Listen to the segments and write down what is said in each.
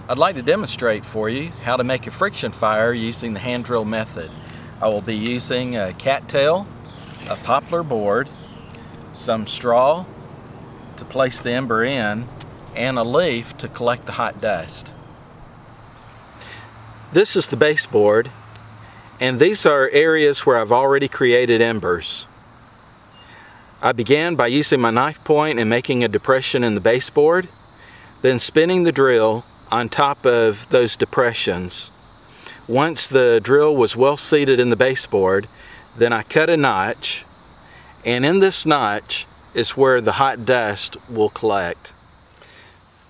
I'd like to demonstrate for you how to make a friction fire using the hand drill method. I will be using a cattail, a poplar board, some straw to place the ember in, and a leaf to collect the hot dust. This is the baseboard, and these are areas where I've already created embers. I began by using my knife point and making a depression in the baseboard, then spinning the drill on top of those depressions. Once the drill was well seated in the baseboard, then I cut a notch, and in this notch is where the hot dust will collect.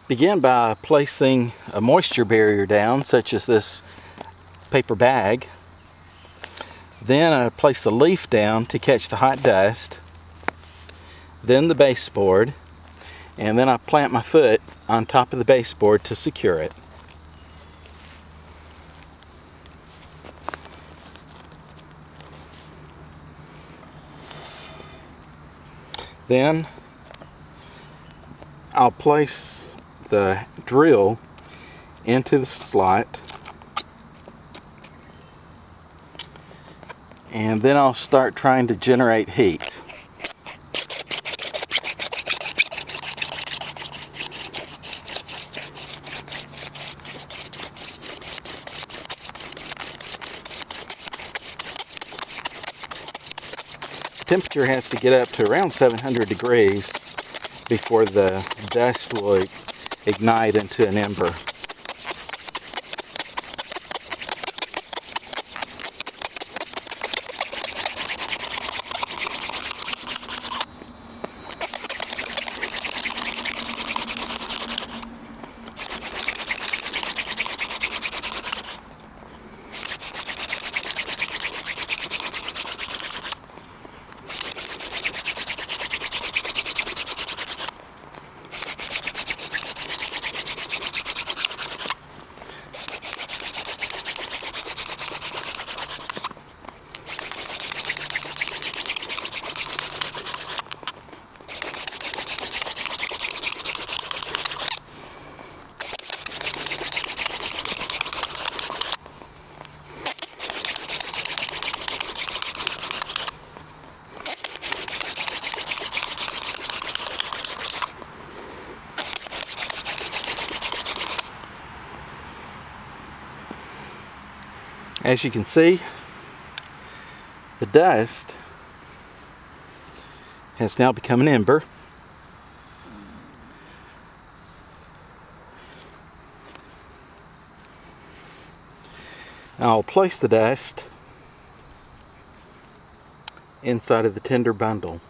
Begin by placing a moisture barrier down, such as this paper bag. Then I place a leaf down to catch the hot dust, then the baseboard, and then I plant my foot on top of the baseboard to secure it. Then I'll place the drill into the slot, and then I'll start trying to generate heat. Temperature has to get up to around 700 degrees before the dust will ignite into an ember. As you can see, the dust has now become an ember. I'll place the dust inside of the tinder bundle.